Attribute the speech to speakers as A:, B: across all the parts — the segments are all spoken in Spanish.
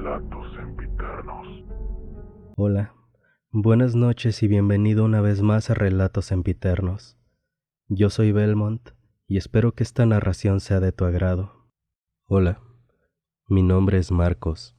A: Relatos Sempiternos.
B: Hola, buenas noches y bienvenido una vez más a Relatos Sempiternos. Yo soy Belmont y espero que esta narración sea de tu agrado. Hola, mi nombre es Marcos.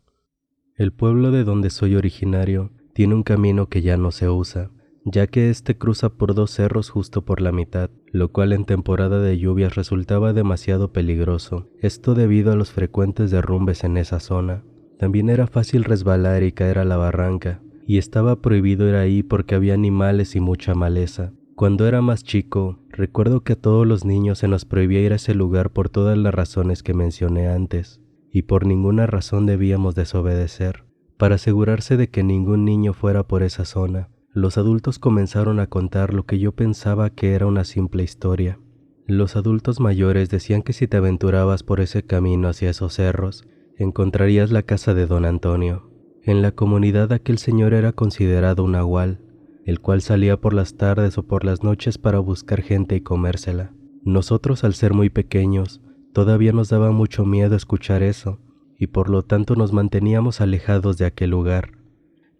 B: El pueblo de donde soy originario tiene un camino que ya no se usa, ya que este cruza por dos cerros justo por la mitad, lo cual en temporada de lluvias resultaba demasiado peligroso, esto debido a los frecuentes derrumbes en esa zona. También era fácil resbalar y caer a la barranca, y estaba prohibido ir ahí porque había animales y mucha maleza. Cuando era más chico, recuerdo que a todos los niños se nos prohibía ir a ese lugar por todas las razones que mencioné antes, y por ninguna razón debíamos desobedecer. Para asegurarse de que ningún niño fuera por esa zona, los adultos comenzaron a contar lo que yo pensaba que era una simple historia. Los adultos mayores decían que si te aventurabas por ese camino hacia esos cerros, encontrarías la casa de don Antonio. En la comunidad aquel señor era considerado un nahual, el cual salía por las tardes o por las noches para buscar gente y comérsela. Nosotros, al ser muy pequeños, todavía nos daba mucho miedo escuchar eso, y por lo tanto nos manteníamos alejados de aquel lugar.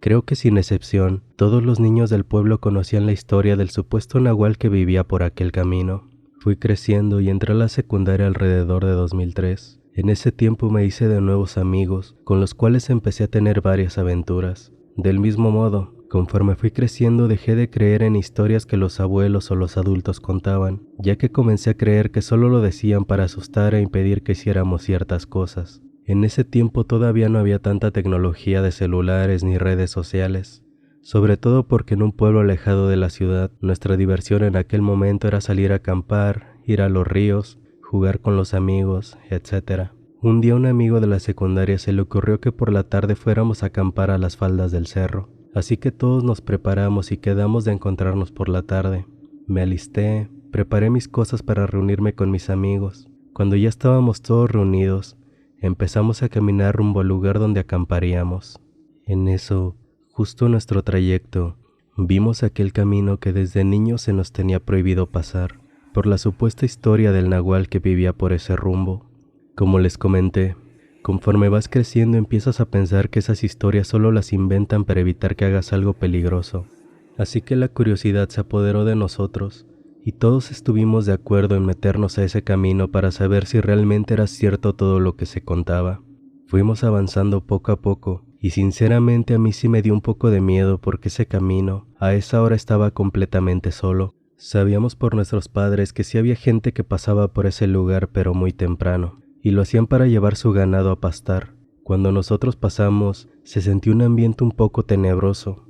B: Creo que sin excepción, todos los niños del pueblo conocían la historia del supuesto nahual que vivía por aquel camino. Fui creciendo y entré a la secundaria alrededor de 2003. En ese tiempo me hice de nuevos amigos, con los cuales empecé a tener varias aventuras. Del mismo modo, conforme fui creciendo dejé de creer en historias que los abuelos o los adultos contaban, ya que comencé a creer que solo lo decían para asustar e impedir que hiciéramos ciertas cosas. En ese tiempo todavía no había tanta tecnología de celulares ni redes sociales, sobre todo porque en un pueblo alejado de la ciudad, nuestra diversión en aquel momento era salir a acampar, ir a los ríos, jugar con los amigos, etc. Un día un amigo de la secundaria se le ocurrió que por la tarde fuéramos a acampar a las faldas del cerro, así que todos nos preparamos y quedamos de encontrarnos por la tarde. Me alisté, preparé mis cosas para reunirme con mis amigos. Cuando ya estábamos todos reunidos, empezamos a caminar rumbo al lugar donde acamparíamos. En eso, justo en nuestro trayecto, vimos aquel camino que desde niños se nos tenía prohibido pasar, por la supuesta historia del nahual que vivía por ese rumbo. Como les comenté, conforme vas creciendo empiezas a pensar que esas historias solo las inventan para evitar que hagas algo peligroso. Así que la curiosidad se apoderó de nosotros, y todos estuvimos de acuerdo en meternos a ese camino para saber si realmente era cierto todo lo que se contaba. Fuimos avanzando poco a poco, y sinceramente a mí sí me dio un poco de miedo porque ese camino a esa hora estaba completamente solo. Sabíamos por nuestros padres que sí había gente que pasaba por ese lugar pero muy temprano, y lo hacían para llevar su ganado a pastar. Cuando nosotros pasamos, se sentía un ambiente un poco tenebroso,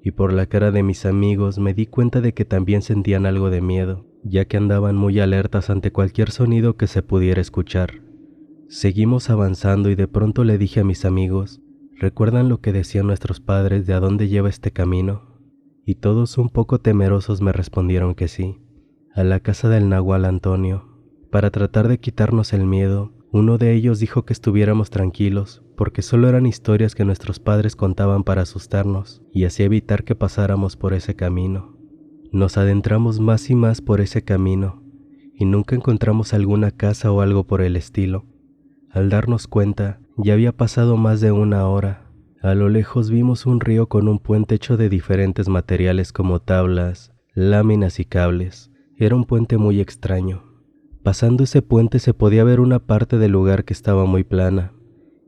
B: y por la cara de mis amigos me di cuenta de que también sentían algo de miedo, ya que andaban muy alertas ante cualquier sonido que se pudiera escuchar. Seguimos avanzando y de pronto le dije a mis amigos, ¿recuerdan lo que decían nuestros padres de a dónde lleva este camino? Y todos un poco temerosos me respondieron que sí, a la casa del nahual Antonio. Para tratar de quitarnos el miedo, uno de ellos dijo que estuviéramos tranquilos, porque solo eran historias que nuestros padres contaban para asustarnos y así evitar que pasáramos por ese camino. Nos adentramos más y más por ese camino, y nunca encontramos alguna casa o algo por el estilo. Al darnos cuenta, ya había pasado más de una hora. A lo lejos vimos un río con un puente hecho de diferentes materiales como tablas, láminas y cables. Era un puente muy extraño. Pasando ese puente se podía ver una parte del lugar que estaba muy plana.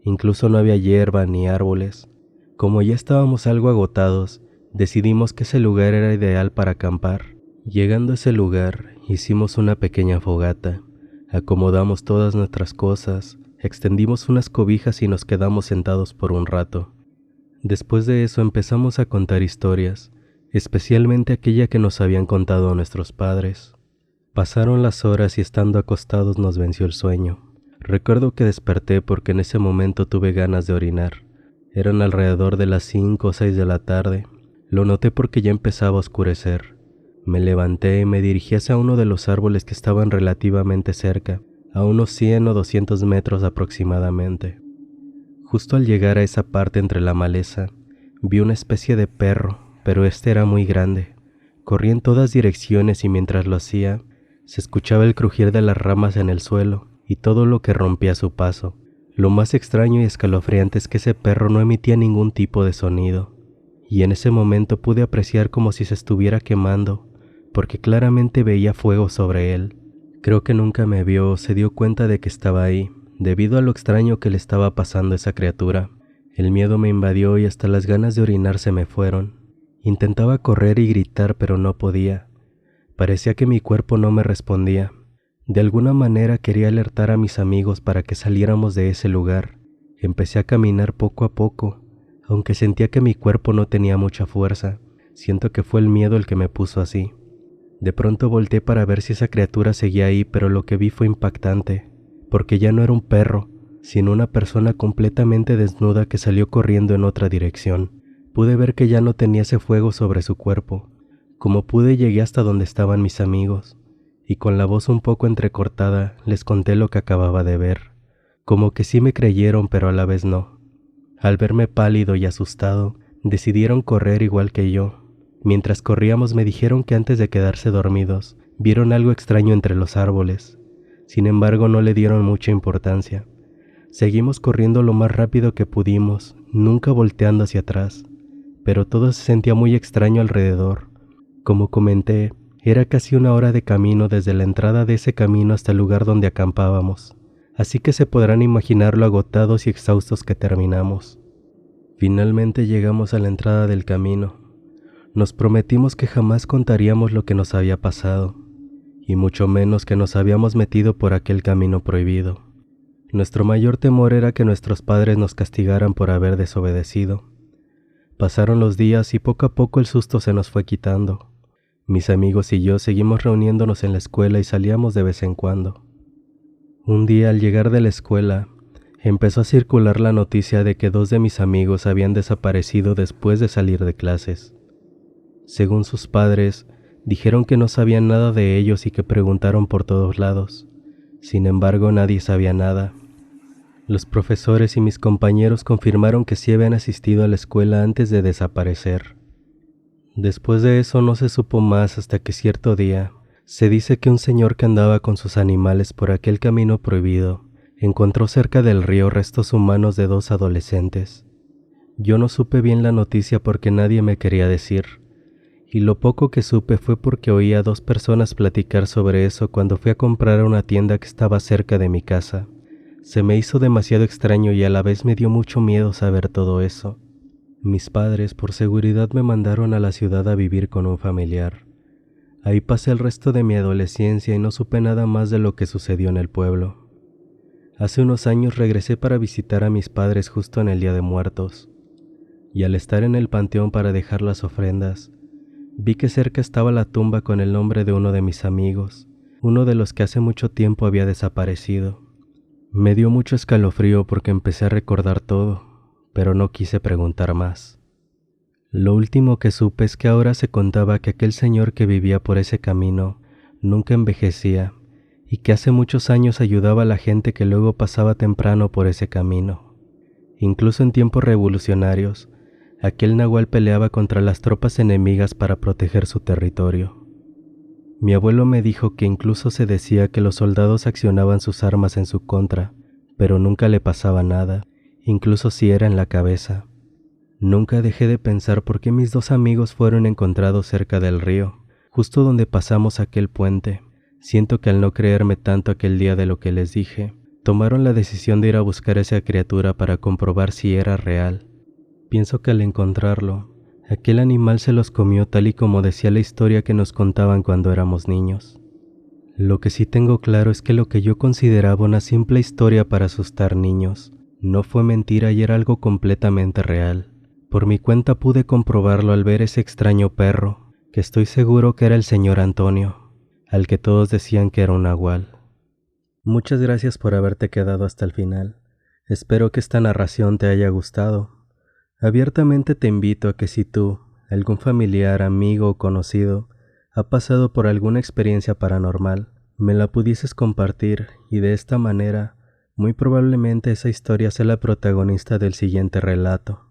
B: Incluso no había hierba ni árboles. Como ya estábamos algo agotados, decidimos que ese lugar era ideal para acampar. Llegando a ese lugar, hicimos una pequeña fogata. Acomodamos todas nuestras cosas, extendimos unas cobijas y nos quedamos sentados por un rato. Después de eso empezamos a contar historias, especialmente aquella que nos habían contado nuestros padres. Pasaron las horas y estando acostados nos venció el sueño. Recuerdo que desperté porque en ese momento tuve ganas de orinar. Eran alrededor de las 5 o 6 de la tarde. Lo noté porque ya empezaba a oscurecer. Me levanté y me dirigí hacia uno de los árboles que estaban relativamente cerca, a unos 100 o 200 metros aproximadamente. Justo al llegar a esa parte entre la maleza, vi una especie de perro, pero este era muy grande. Corría en todas direcciones y mientras lo hacía, se escuchaba el crujir de las ramas en el suelo y todo lo que rompía a su paso. Lo más extraño y escalofriante es que ese perro no emitía ningún tipo de sonido, y en ese momento pude apreciar como si se estuviera quemando, porque claramente veía fuego sobre él. Creo que nunca me vio o se dio cuenta de que estaba ahí, debido a lo extraño que le estaba pasando a esa criatura. El miedo me invadió y hasta las ganas de orinar se me fueron. Intentaba correr y gritar, pero no podía. Parecía que mi cuerpo no me respondía. De alguna manera quería alertar a mis amigos para que saliéramos de ese lugar. Empecé a caminar poco a poco, aunque sentía que mi cuerpo no tenía mucha fuerza. Siento que fue el miedo el que me puso así. De pronto volteé para ver si esa criatura seguía ahí, pero lo que vi fue impactante, porque ya no era un perro, sino una persona completamente desnuda que salió corriendo en otra dirección. Pude ver que ya no tenía ese fuego sobre su cuerpo. Como pude llegué hasta donde estaban mis amigos, y con la voz un poco entrecortada les conté lo que acababa de ver. Como que sí me creyeron, pero a la vez no. Al verme pálido y asustado, decidieron correr igual que yo. Mientras corríamos me dijeron que antes de quedarse dormidos, vieron algo extraño entre los árboles. Sin embargo, no le dieron mucha importancia. Seguimos corriendo lo más rápido que pudimos, nunca volteando hacia atrás, pero todo se sentía muy extraño alrededor. Como comenté, era casi 1 hora de camino desde la entrada de ese camino hasta el lugar donde acampábamos, así que se podrán imaginar lo agotados y exhaustos que terminamos. Finalmente llegamos a la entrada del camino. Nos prometimos que jamás contaríamos lo que nos había pasado, y mucho menos que nos habíamos metido por aquel camino prohibido. Nuestro mayor temor era que nuestros padres nos castigaran por haber desobedecido. Pasaron los días y poco a poco el susto se nos fue quitando. Mis amigos y yo seguimos reuniéndonos en la escuela y salíamos de vez en cuando. Un día, al llegar de la escuela, empezó a circular la noticia de que 2 de mis amigos habían desaparecido después de salir de clases. Según sus padres, dijeron que no sabían nada de ellos y que preguntaron por todos lados. Sin embargo, nadie sabía nada. Los profesores y mis compañeros confirmaron que sí habían asistido a la escuela antes de desaparecer. Después de eso no se supo más hasta que cierto día, se dice que un señor que andaba con sus animales por aquel camino prohibido, encontró cerca del río restos humanos de 2 adolescentes. Yo no supe bien la noticia porque nadie me quería decir, y lo poco que supe fue porque oí a 2 personas platicar sobre eso cuando fui a comprar a una tienda que estaba cerca de mi casa. Se me hizo demasiado extraño y a la vez me dio mucho miedo saber todo eso. Mis padres, por seguridad, me mandaron a la ciudad a vivir con un familiar. Ahí pasé el resto de mi adolescencia y no supe nada más de lo que sucedió en el pueblo. Hace unos años regresé para visitar a mis padres justo en el Día de Muertos, y al estar en el panteón para dejar las ofrendas, vi que cerca estaba la tumba con el nombre de uno de mis amigos, uno de los que hace mucho tiempo había desaparecido. Me dio mucho escalofrío porque empecé a recordar todo, pero no quise preguntar más. Lo último que supe es que ahora se contaba que aquel señor que vivía por ese camino nunca envejecía y que hace muchos años ayudaba a la gente que luego pasaba temprano por ese camino. Incluso en tiempos revolucionarios, aquel nahual peleaba contra las tropas enemigas para proteger su territorio. Mi abuelo me dijo que incluso se decía que los soldados accionaban sus armas en su contra, pero nunca le pasaba nada, incluso si era en la cabeza. Nunca dejé de pensar por qué mis 2 amigos fueron encontrados cerca del río, justo donde pasamos aquel puente. Siento que al no creerme tanto aquel día de lo que les dije, tomaron la decisión de ir a buscar a esa criatura para comprobar si era real. Pienso que al encontrarlo, aquel animal se los comió tal y como decía la historia que nos contaban cuando éramos niños. Lo que sí tengo claro es que lo que yo consideraba una simple historia para asustar niños, no fue mentira y era algo completamente real. Por mi cuenta pude comprobarlo al ver ese extraño perro, que estoy seguro que era el señor Antonio, al que todos decían que era un nahual. Muchas gracias por haberte quedado hasta el final. Espero que esta narración te haya gustado. Abiertamente te invito a que si tú, algún familiar, amigo o conocido, ha pasado por alguna experiencia paranormal, me la pudieses compartir y de esta manera, muy probablemente esa historia sea la protagonista del siguiente relato.